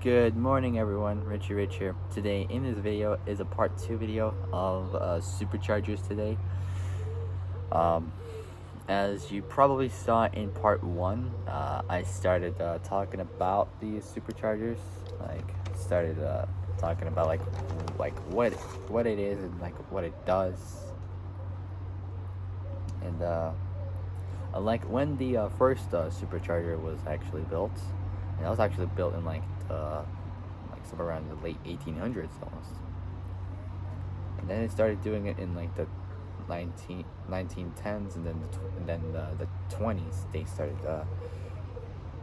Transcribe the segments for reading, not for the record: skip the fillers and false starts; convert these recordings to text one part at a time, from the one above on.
Good morning everyone, Richie Rich here. Today in this video is a part 2 video of Superchargers today. Um, as you probably saw in part 1, I started talking about the Superchargers. Started talking about what it is and what it does. And like when the first Supercharger was actually built, and it was actually built in somewhere around the late 1800s almost. And then it started doing it in like the 1910s, and then the 20s they started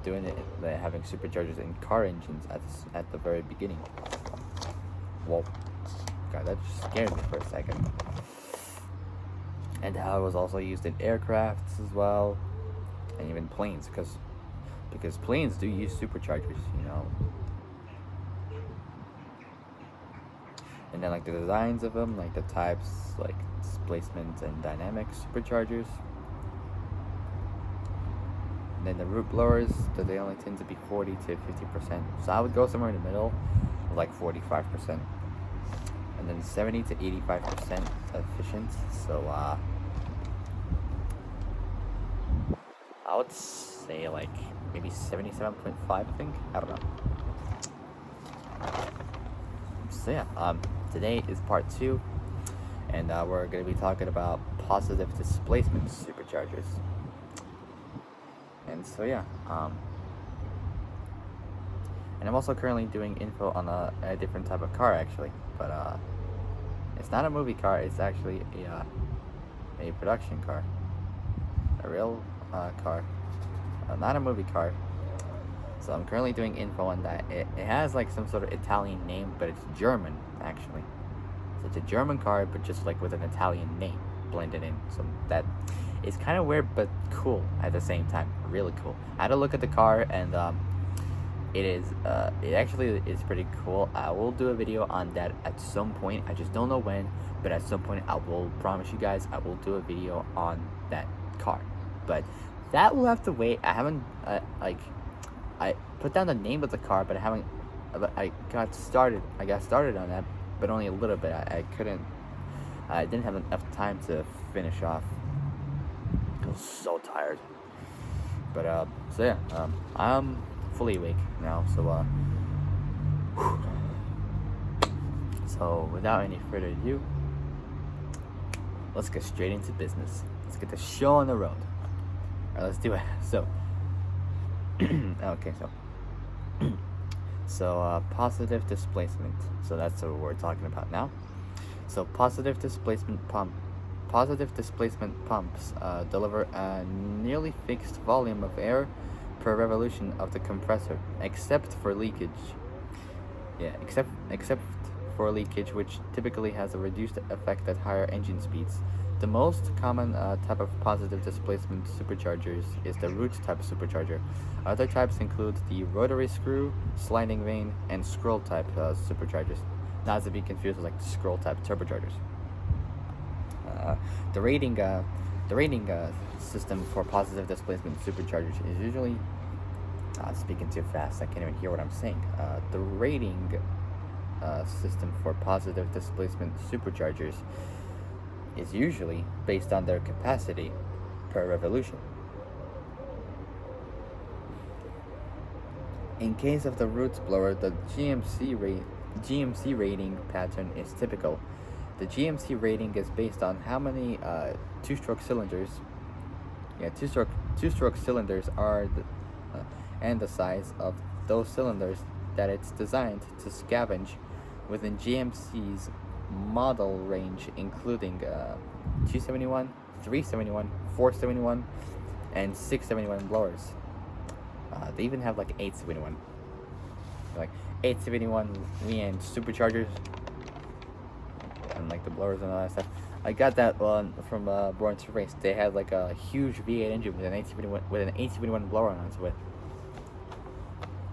doing it, having superchargers in car engines at the very beginning. Whoa, God, that just scared me for a second. And how it was also used in aircrafts as well, and even planes, because planes do use superchargers, you know. And then like the designs of them, like the types, like displacement and dynamic superchargers. And then the root blowers, that they only tend to be 40 to 50%. So I would go somewhere in the middle, like 45%. And then 70 to 85% efficient. So I would say like maybe 77.5, I think. I don't know. So yeah, today is part 2, and we're going to be talking about positive displacement superchargers. And so yeah, and I'm also currently doing info on a different type of car actually, but it's not a movie car, it's actually a production car, a real car, not a movie car. So I'm currently doing info on that. It has like some sort of Italian name, but it's German actually. So it's a German car, but just like with an Italian name blended in. So that is kind of weird, but cool at the same time. Really cool. I had to look at the car, and it actually is pretty cool. I will do a video on that at some point. I just don't know when, but at some point I will promise you guys I will do a video on that car. But that will have to wait. I haven't I put down the name of the car, but I got started on that, but only a little bit. I didn't have enough time to finish off. I was so tired. But so yeah, I'm fully awake now. So without any further ado, let's get straight into business. Let's get the show on the road. All right, let's do it. So. Okay, so positive displacement. So that's what we're talking about now. So positive displacement pumps deliver a nearly fixed volume of air per revolution of the compressor, except for leakage. Yeah, except for leakage, which typically has a reduced effect at higher engine speeds. The most common type of positive displacement superchargers is the root type supercharger. Other types include the rotary screw, sliding vane, and scroll type superchargers, not to be confused with like the scroll type turbochargers. The rating system for positive displacement superchargers is usually speaking too fast. I can't even hear what I'm saying. The rating system for positive displacement superchargers is usually based on their capacity per revolution. In case of the roots blower, the GMC rating pattern is typical. The GMC rating is based on how many two-stroke cylinders are and the size of those cylinders that it's designed to scavenge within GMC's model range, including 271, 371, 471, and 671 blowers. They even have like 871, like 871 VN superchargers, and like the blowers and all that stuff. I got that one from Born to Race. They had like a huge V8 engine with an 871 blower onto it.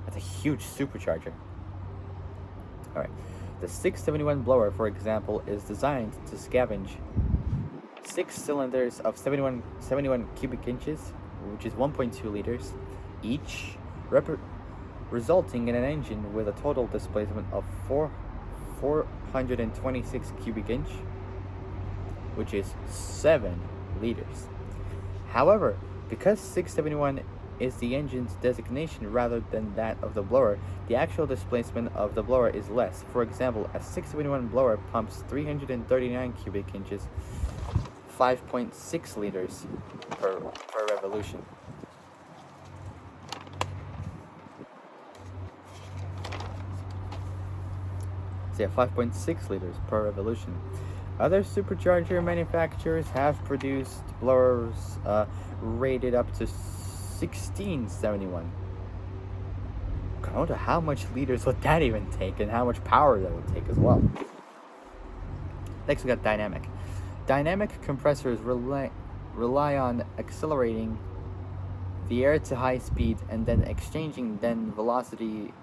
That's a huge supercharger. All right. The 671 blower, for example, is designed to scavenge 6 cylinders of 71 cubic inches, which is 1.2 liters, each, resulting in an engine with a total displacement of 426 cubic inch, which is 7 liters. However, because 671 is the engine's designation rather than that of the blower, the actual displacement of the blower is less. For example, a 671 blower pumps 339 cubic inches, 5.6 liters per revolution. So yeah, 5.6 liters per revolution. Other supercharger manufacturers have produced blowers rated up to 1671. I wonder how much liters would that even take, and how much power that would take as well. Next we got dynamic. Dynamic compressors rely on accelerating the air to high speed and then exchanging then velocity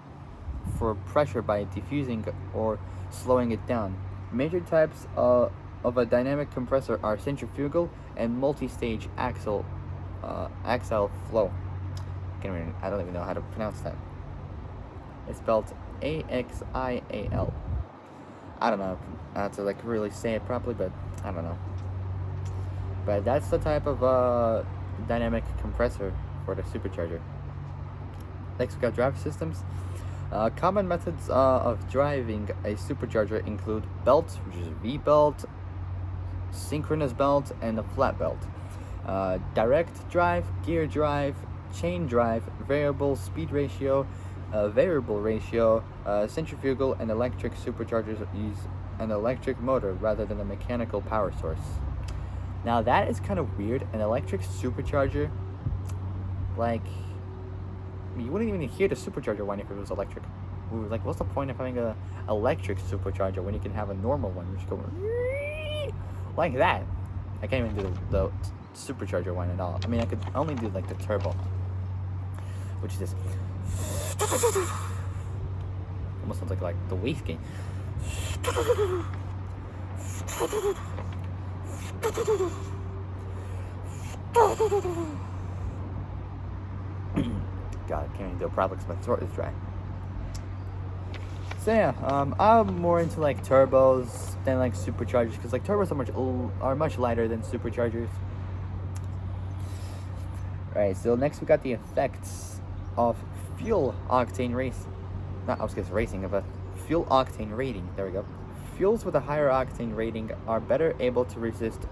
for pressure by diffusing or slowing it down. Major types of a dynamic compressor are centrifugal and multi-stage axial flow. I don't even know how to pronounce that. It's spelled A.X.I.A.L. I don't know how to really say it properly, but I don't know. But that's the type of dynamic compressor for the supercharger. Next we got drive systems. Common methods of driving a supercharger include belt, which is V-belt, synchronous belt, and a flat belt. Direct drive, gear drive, chain drive, variable speed ratio, variable ratio, centrifugal and electric superchargers use an electric motor rather than a mechanical power source. Now that is kind of weird. An electric supercharger, you wouldn't even hear the supercharger whine if it was electric. What's the point of having a electric supercharger when you can have a normal one which goes like that? I can't even do the supercharger whine at all. I mean, I could only do the turbo, which is this. Almost sounds like the waist gain. God, I can't even do it properly because my throat is dry. So yeah, I'm more into turbos than superchargers because turbos are much lighter than superchargers. Right. So next we got the effects of fuel octane racing. But fuel octane rating. There we go. Fuels with a higher octane rating are better able to resist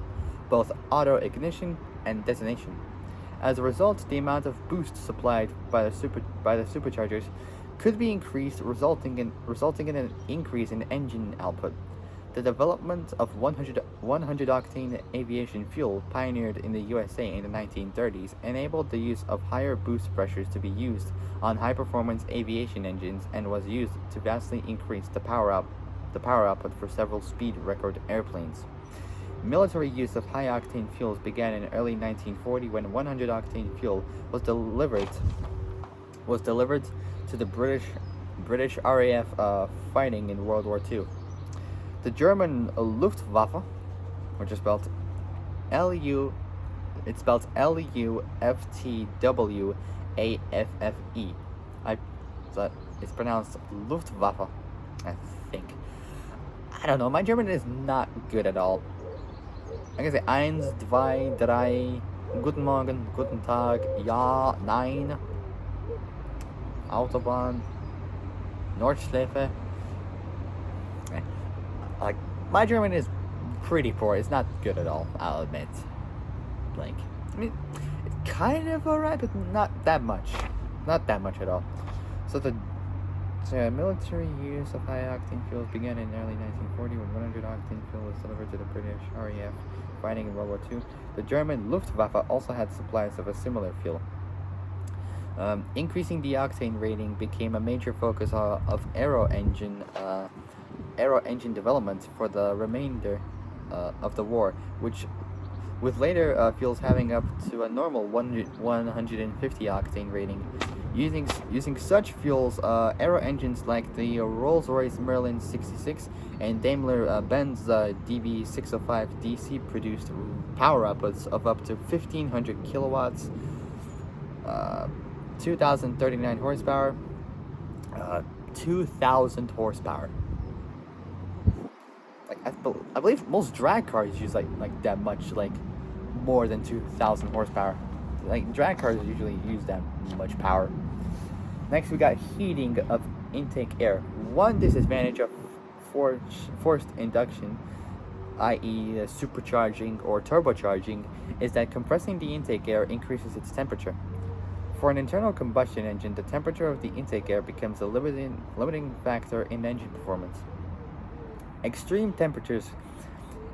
both auto ignition and detonation. As a result, the amount of boost supplied by the superchargers could be increased, resulting in an increase in engine output. The development of 100 octane aviation fuel, pioneered in the USA in the 1930s, enabled the use of higher boost pressures to be used on high-performance aviation engines and was used to vastly increase the power output for several speed record airplanes. Military use of high-octane fuels began in early 1940 when 100 octane fuel was delivered to the British RAF fighting in World War II. The German Luftwaffe, which is spelled it's spelled Luftwaffe. So it's pronounced Luftwaffe, I think. I don't know. My German is not good at all. I can say 1, 2, 3, Guten Morgen, Guten Tag, Ja, Nein, Autobahn, Nordschleife. My German is pretty poor. It's not good at all, I'll admit. I mean, it's kind of alright, but not that much. Not that much at all. So military use of high-octane fuels began in early 1940 when 100 octane fuel was delivered to the British RAF fighting in World War II. The German Luftwaffe also had supplies of a similar fuel. Increasing the octane rating became a major focus of aero engine development for the remainder of the war, with later fuels having up to a normal 150 octane rating. Using such fuels, aero engines like the Rolls-Royce Merlin 66 and Daimler-Benz DB605 DC produced power outputs of up to 1500 kilowatts, 2039 horsepower, uh, 2,000 horsepower. Like I believe most drag cars use like that much, like more than 2,000 horsepower. Like drag cars usually use that much power. Next, we got heating of intake air. One disadvantage of forced induction, i.e., supercharging or turbocharging, is that compressing the intake air increases its temperature. For an internal combustion engine, the temperature of the intake air becomes a limiting factor in engine performance. Extreme temperatures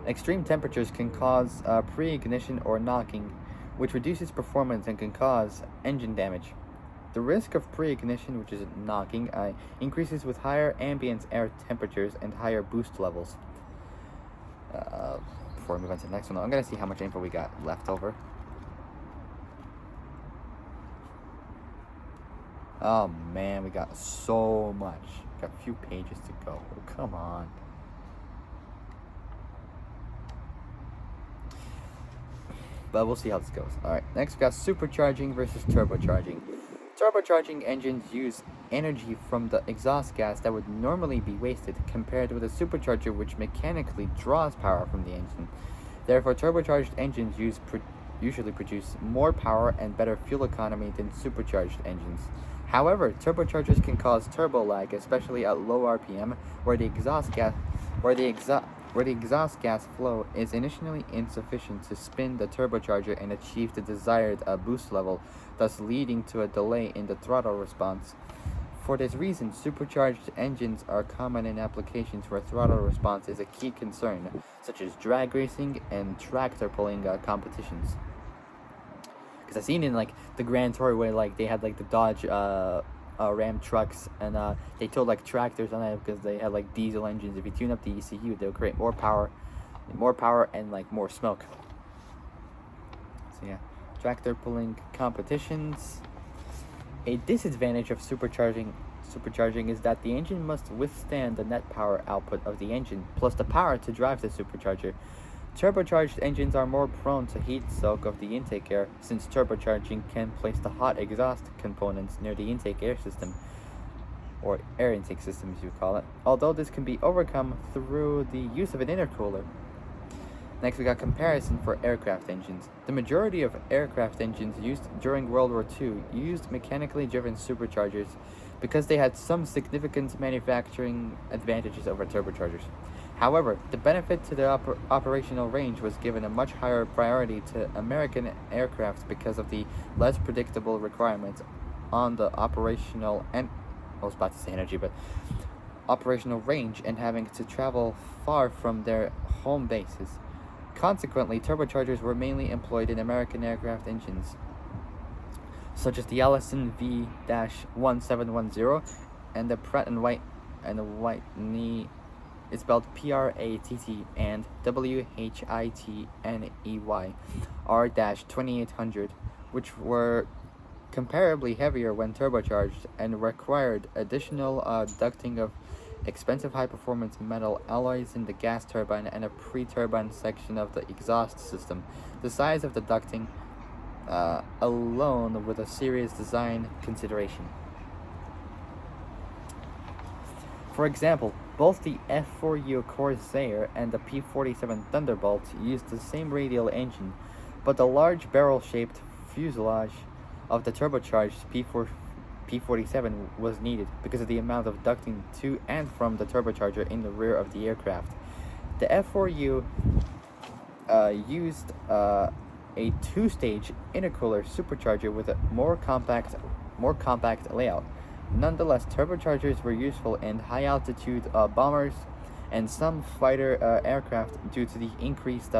Extreme temperatures can cause pre-ignition or knocking, which reduces performance and can cause engine damage. The risk of pre-ignition, which is knocking, increases with higher ambient air temperatures and higher boost levels. Before we move on to the next one, I'm going to see how much info we got left over. Oh man, we got so much. Got a few pages to go. Oh, come on. But we'll see how this goes. Alright, next we got supercharging versus turbocharging. Turbocharging engines use energy from the exhaust gas that would normally be wasted, compared with a supercharger which mechanically draws power from the engine. Therefore, turbocharged engines usually produce more power and better fuel economy than supercharged engines. However, turbochargers can cause turbo lag, especially at low RPM, where the exhaust gas flow is initially insufficient to spin the turbocharger and achieve the desired boost level, thus leading to a delay in the throttle response. For this reason, supercharged engines are common in applications where throttle response is a key concern, such as drag racing and tractor pulling competitions. Because I've seen in like the Grand Tour where like they had like the Dodge Ram trucks, and they towed like tractors on it because they had like diesel engines. If you tune up the ECU, they'll create more power, and like more smoke. So yeah, tractor pulling competitions. A disadvantage of supercharging is that the engine must withstand the net power output of the engine plus the power to drive the supercharger. Turbocharged engines are more prone to heat soak of the intake air, since turbocharging can place the hot exhaust components near the intake air system, or air intake system as you call it, although this can be overcome through the use of an intercooler. Next, we got comparison for aircraft engines. The majority of aircraft engines used during World War II used mechanically driven superchargers because they had some significant manufacturing advantages over turbochargers. However, the benefit to the operational range was given a much higher priority to American aircraft because of the less predictable requirements on the operational and I was about to say energy, but operational range and having to travel far from their home bases. Consequently, turbochargers were mainly employed in American aircraft engines, such as the Allison V-1710 and the Pratt and Whitney. It's spelled Pratt and Whitney R-2800, which were comparably heavier when turbocharged and required additional ducting of expensive high-performance metal alloys in the gas turbine and a pre-turbine section of the exhaust system. The size of the ducting alone with a serious design consideration. For example, both the F-4U Corsair and the P-47 Thunderbolt used the same radial engine, but the large barrel-shaped fuselage of the turbocharged P-47 was needed because of the amount of ducting to and from the turbocharger in the rear of the aircraft. The F-4U used a two-stage intercooler supercharger with a more compact layout. Nonetheless, turbochargers were useful in high-altitude bombers and some fighter aircraft due to the increased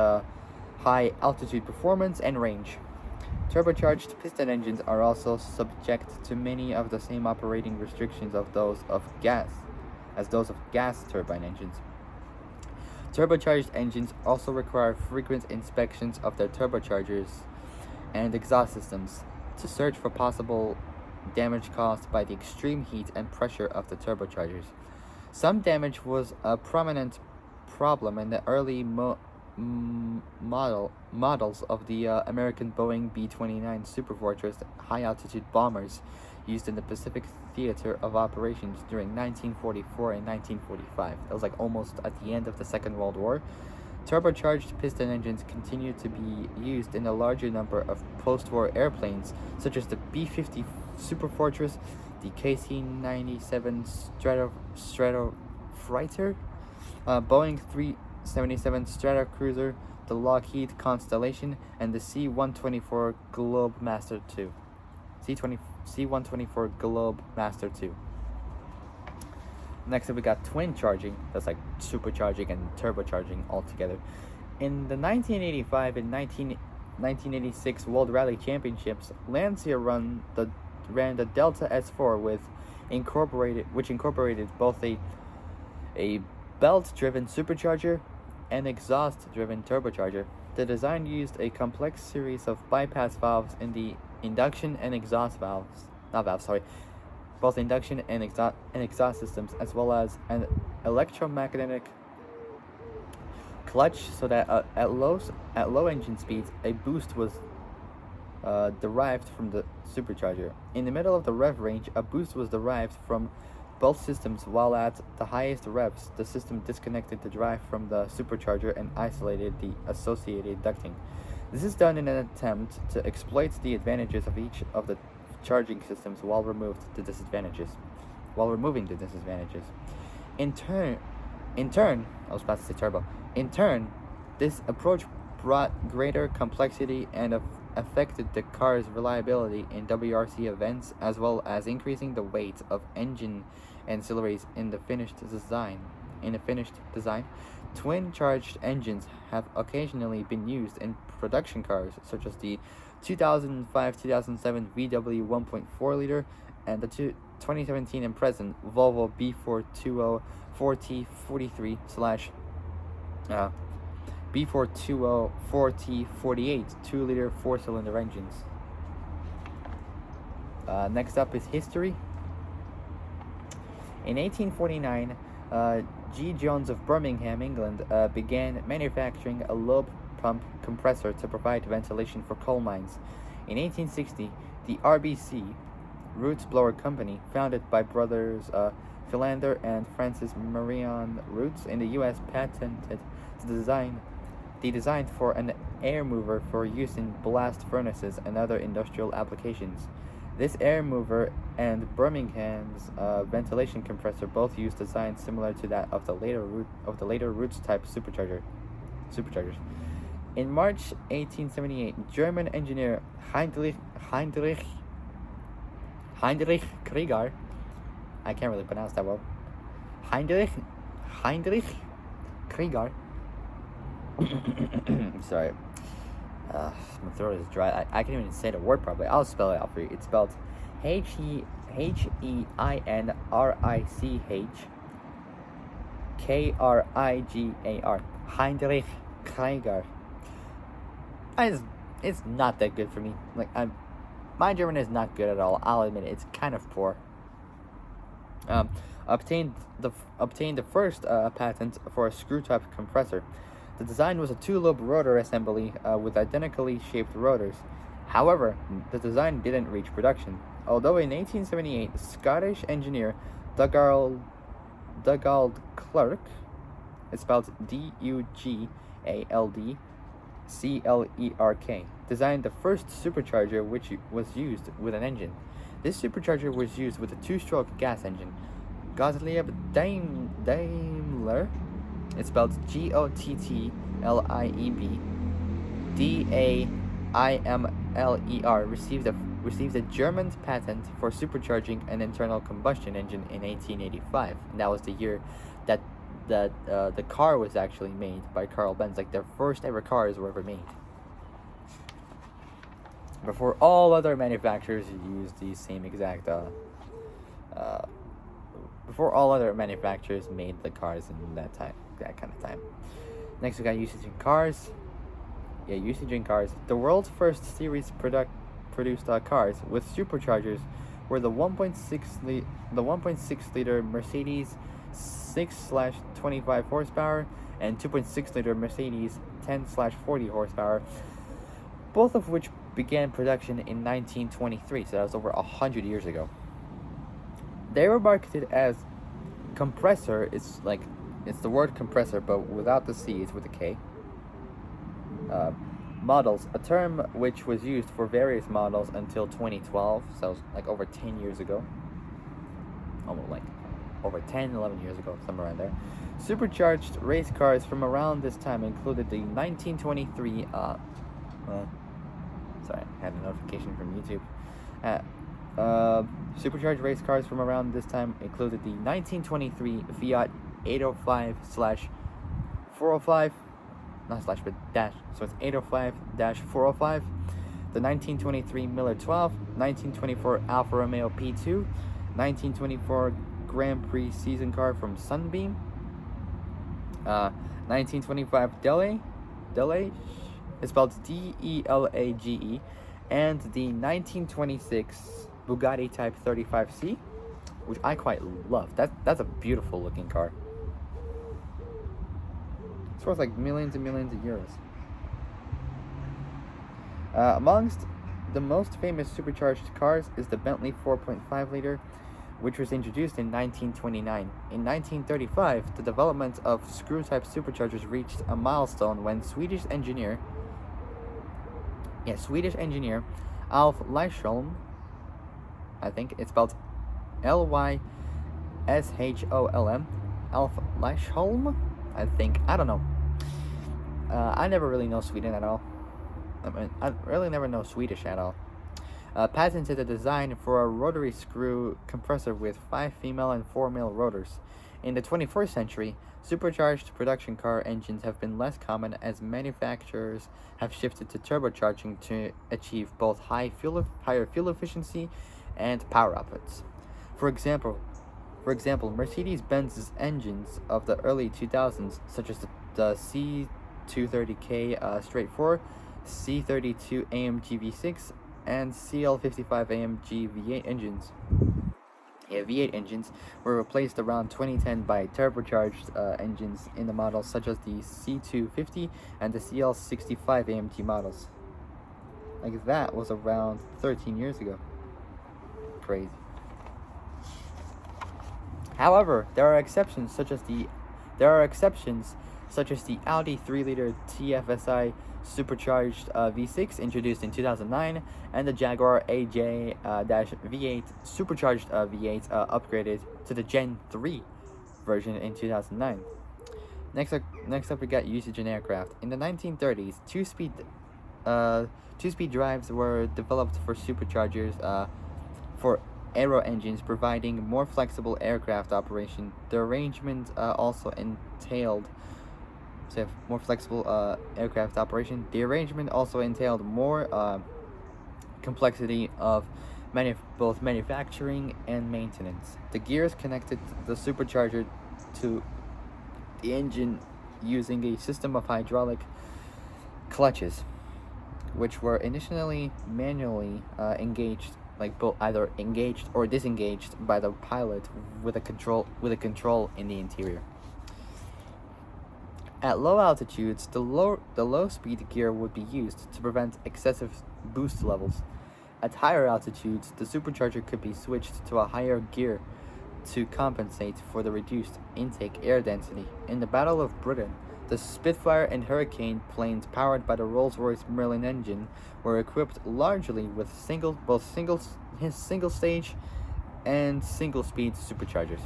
high-altitude performance and range. Turbocharged piston engines are also subject to many of the same operating restrictions of those of gas turbine engines. Turbocharged engines also require frequent inspections of their turbochargers and exhaust systems to search for possible damage caused by the extreme heat and pressure of the turbochargers. Some damage was a prominent problem in the early models of the American Boeing B-29 Superfortress high-altitude bombers used in the Pacific Theater of Operations during 1944 and 1945. That was like almost at the end of the Second World War. Turbocharged piston engines continued to be used in a larger number of post-war airplanes, such as the B-50 Superfortress, the KC-97 Stratofreighter, Boeing 377 Stratocruiser, the Lockheed Constellation, and the C-124 Globemaster II. C-124 Globemaster II. Next up, we got twin charging. That's like supercharging and turbocharging all together. In the 1985 and 1986 World Rally Championships, Lancia ran the Delta S4 which incorporated both a belt-driven supercharger and exhaust-driven turbocharger. The design used a complex series of bypass valves in the induction and exhaust both induction and exhaust systems, as well as an electromagnetic clutch, so that at low engine speeds, a boost was derived from the supercharger. In the middle of the rev range, a boost was derived from both systems, while at the highest revs, the system disconnected the drive from the supercharger and isolated the associated ducting. This is done in an attempt to exploit the advantages of each of the charging systems while removing the disadvantages. In turn, I was about to say turbo. In turn, this approach brought greater complexity and affected the car's reliability in WRC events, as well as increasing the weight of engine ancillaries in the finished design. Twin-charged engines have occasionally been used in production cars, such as the 2005-2007 VW 1.4 liter and the 2017 and present Volvo B420 4T43 B420 4T48 2-liter 4-cylinder engines. Next up is history. In 1849, G. Jones of Birmingham, England, began manufacturing a lobe pump compressor to provide ventilation for coal mines. In 1860, the RBC, Roots Blower Company, founded by brothers Philander and Francis Marion Roots in the U.S., patented the design for an air mover for use in blast furnaces and other industrial applications. This air mover and Birmingham's ventilation compressor both use designs similar to that of the later Roots type superchargers. In March 1878, German engineer Heinrich Krieger, I can't really pronounce that well. Heinrich Krieger. Sorry. My throat is dry. I can't even say the word properly. I'll spell it out for you. It's spelled Heinrich Krigar. Heinrich Krieger. It's not that good for me. My German is not good at all. I'll admit it. It's kind of poor. Obtained the first patent for a screw-type compressor. The design was a two-lobe rotor assembly with identically shaped rotors. However, the design didn't reach production. Although in 1878, Scottish engineer Dugald Clerk, it's spelled Dugald Clerk, designed the first supercharger which was used with an engine. This supercharger was used with a two-stroke gas engine. Gottlieb Daimler, it's spelled Gottlieb Daimler, received a German patent for supercharging an internal combustion engine in 1885, and that was the year that the car was actually made by Carl Benz. Their first ever cars were ever made. Before all other manufacturers used the same exact before all other manufacturers made the cars in that kind of time. Next, we got usage in cars. Usage in cars. The world's first series produced cars with superchargers were the 1.6 liter Mercedes 6/25 horsepower and 2.6 liter Mercedes 10/40 horsepower, both of which began production in 1923, so that was over 100 years ago. They were marketed as compressor. It's the word compressor, but without the C, it's with a K. Models, a term which was used for various models until 2012, so like over 10 years ago. Almost like over 10, 11 years ago, somewhere around there. Supercharged race cars from around this time included the 1923, sorry, I had a notification from YouTube. Supercharged race cars from around this time included the 1923 Fiat 805/405, not slash, but dash, so it's 805-405, the 1923 Miller 12, 1924 Alfa Romeo P2, 1924 Grand Prix season car from Sunbeam, 1925 Delage, it's spelled Delage, and the 1926 Bugatti Type 35C, which I quite love. That's a beautiful looking car. It's worth like millions and millions of euros. Amongst the most famous supercharged cars is the Bentley 4.5 liter, which was introduced in 1929. In 1935, the development of screw-type superchargers reached a milestone when Swedish engineer Alf Lysholm, I think it's spelled Lysholm, Alf Lysholm, I think, I don't know. I never really know Sweden at all. I really never know Swedish at all. Patented a design for a rotary screw compressor with 5 female and 4 male rotors. In the 21st century, supercharged production car engines have been less common as manufacturers have shifted to turbocharging to achieve both higher fuel efficiency and power outputs. For example, Mercedes-Benz's engines of the early 2000s, such as the C230K straight 4, C32 AMG V6, and CL55 AMG V8 engines. V8 engines were replaced around 2010 by turbocharged engines in the models such as the C250 and the CL65 AMG models. Like, that was around 13 years ago. Crazy. However, there are exceptions such as the Audi 3-liter TFSI supercharged V6 introduced in 2009, and the Jaguar AJ-V8 supercharged V8 upgraded to the Gen 3 version in 2009. Next up, we got usage in aircraft. In the 1930s, two-speed drives were developed for superchargers for aero engines, providing more flexible aircraft operation. The arrangement also entailed more flexible aircraft operation. The arrangement also entailed more complexity of both manufacturing and maintenance. The gears connected the supercharger to the engine using a system of hydraulic clutches, which were initially manually engaged, like both either engaged or disengaged by the pilot with a control in the interior. At low altitudes, the low-speed gear would be used to prevent excessive boost levels. At higher altitudes, the supercharger could be switched to a higher gear to compensate for the reduced intake air density. In the Battle of Britain, the Spitfire and Hurricane planes powered by the Rolls-Royce Merlin engine were equipped largely with single-stage and single-speed superchargers.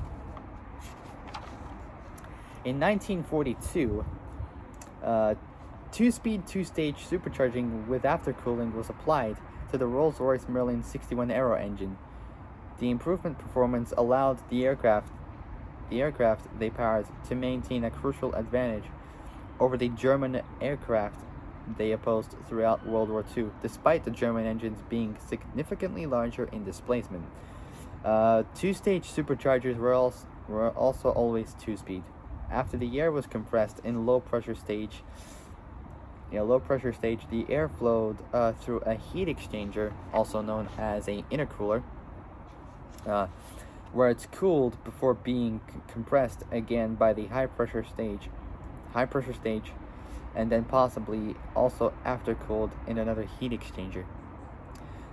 In 1942, two-speed, two-stage supercharging with aftercooling was applied to the Rolls-Royce Merlin 61 Aero engine. The improvement performance allowed the aircraft they powered to maintain a crucial advantage over the German aircraft they opposed throughout World War II, despite the German engines being significantly larger in displacement. Two-stage superchargers were also always two-speed. After the air was compressed in low pressure stage, the air flowed through a heat exchanger, also known as an intercooler, where it's cooled before being compressed again by the high pressure stage, and then possibly also aftercooled in another heat exchanger.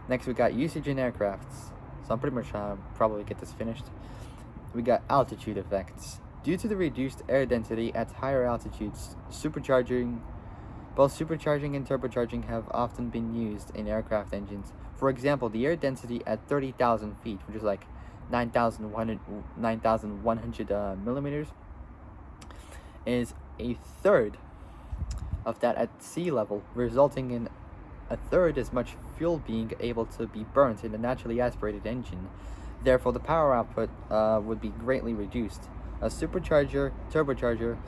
Next, we got usage in aircrafts. So I'm pretty much probably get this finished. We got altitude effects. Due to the reduced air density at higher altitudes, both supercharging and turbocharging have often been used in aircraft engines. For example, the air density at 30,000 feet, which is like 9,100 millimeters, is a third of that at sea level, resulting in a third as much fuel being able to be burnt in a naturally aspirated engine. Therefore, the power output would be greatly reduced. A turbocharger,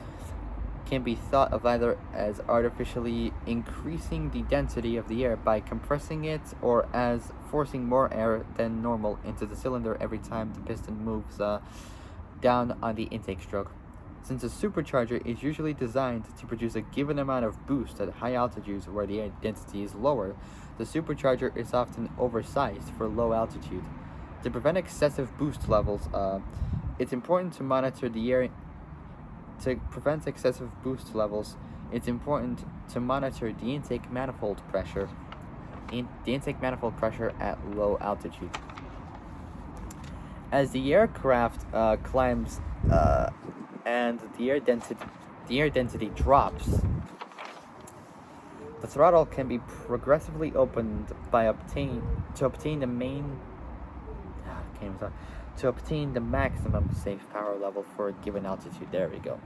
can be thought of either as artificially increasing the density of the air by compressing it, or as forcing more air than normal into the cylinder every time the piston moves down on the intake stroke. Since a supercharger is usually designed to produce a given amount of boost at high altitudes where the air density is lower, the supercharger is often oversized for low altitude. To prevent excessive boost levels, it's important to monitor the air. To prevent excessive boost levels, it's important to monitor the intake manifold pressure at low altitude. As the aircraft climbs and the air density drops, the throttle can be progressively opened to obtain the maximum safe power level for a given altitude. There we go.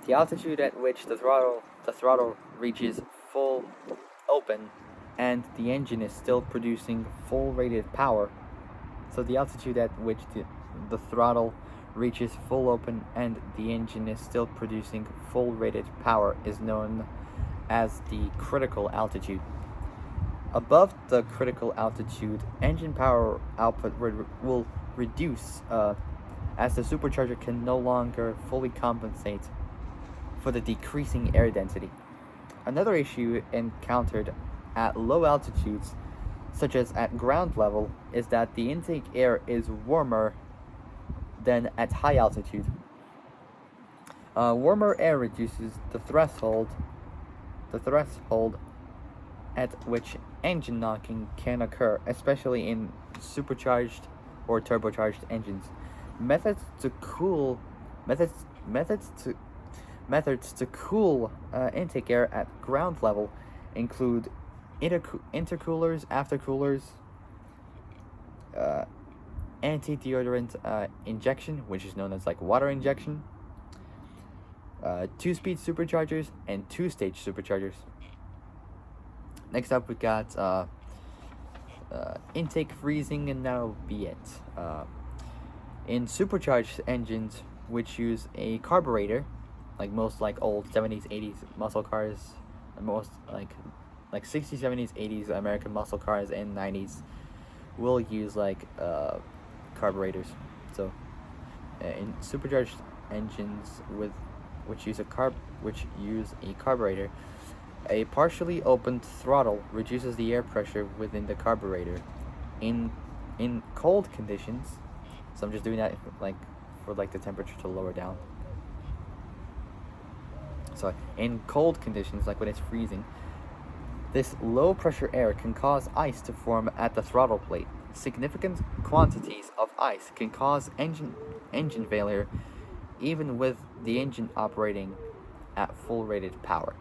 The altitude at which the throttle reaches full open and the engine is still producing full rated power. So the altitude at which the throttle reaches full open and the engine is still producing full rated power is known as the critical altitude. Above the critical altitude, engine power output will reduce as the supercharger can no longer fully compensate for the decreasing air density. Another issue encountered at low altitudes, such as at ground level, is that the intake air is warmer than at high altitude. Warmer air reduces the threshold at which engine knocking can occur, especially in supercharged or turbocharged engines. Methods to cool intake air at ground level include intercoolers, aftercoolers, anti-deodorant injection, which is known as like water injection, two-speed superchargers, and two-stage superchargers. Next up, we got intake freezing, and that'll be it. In supercharged engines, which use a carburetor, like most like old 70s, 80s muscle cars, and most like 60s, 70s, 80s American muscle cars, and 90s will use like carburetors. So in supercharged engines which use a carburetor, a partially opened throttle reduces the air pressure within the carburetor. In cold conditions, so I'm just doing that for the temperature to lower down. So in cold conditions, like when it's freezing, this low pressure air can cause ice to form at the throttle plate. Significant quantities of ice can cause engine failure, even with the engine operating at full rated power.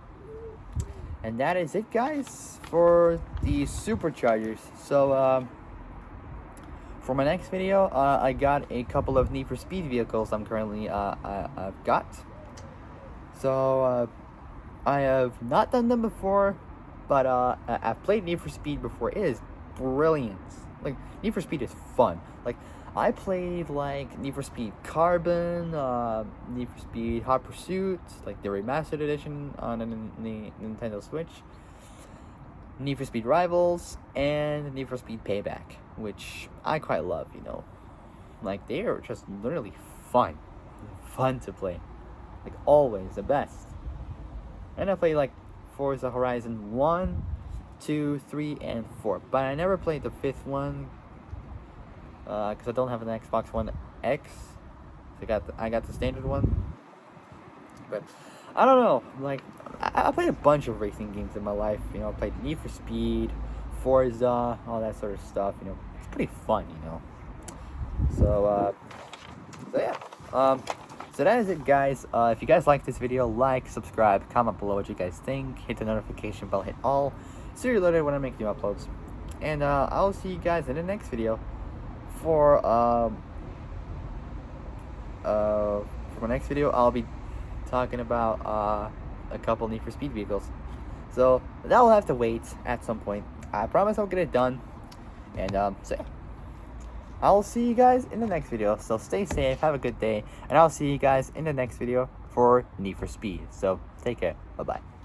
And that is it, guys, for the superchargers. So for my next video, I got a couple of Need for Speed vehicles I'm currently I've got. So I have not done them before, but I've played Need for Speed before. It is brilliant. Like, Need for Speed is fun. Like, I played like Need for Speed Carbon, Need for Speed Hot Pursuit, like the remastered edition on the Nintendo Switch, Need for Speed Rivals, and Need for Speed Payback, which I quite love, you know. Like, they are just literally fun to play. Like, always the best. And I play like Forza Horizon 1, 2, 3, and 4. But I never played the 5th one, because I don't have an Xbox One X. So I got the standard one. But I don't know, like, I played a bunch of racing games in my life. You know, I played Need for Speed, Forza, all that sort of stuff. You know, it's pretty fun. You know. So yeah. So that is it, guys. If you guys like this video, like, subscribe, comment below what you guys think, hit the notification bell, hit all, so you're alerted when I make new uploads. And I'll see you guys in the next video for my next video. I'll be talking about a couple Need for Speed vehicles. So that will have to wait at some point. I promise I'll get it done. And so yeah. I'll see you guys in the next video. So stay safe, have a good day, and I'll see you guys in the next video for Need for Speed. So take care. Bye bye.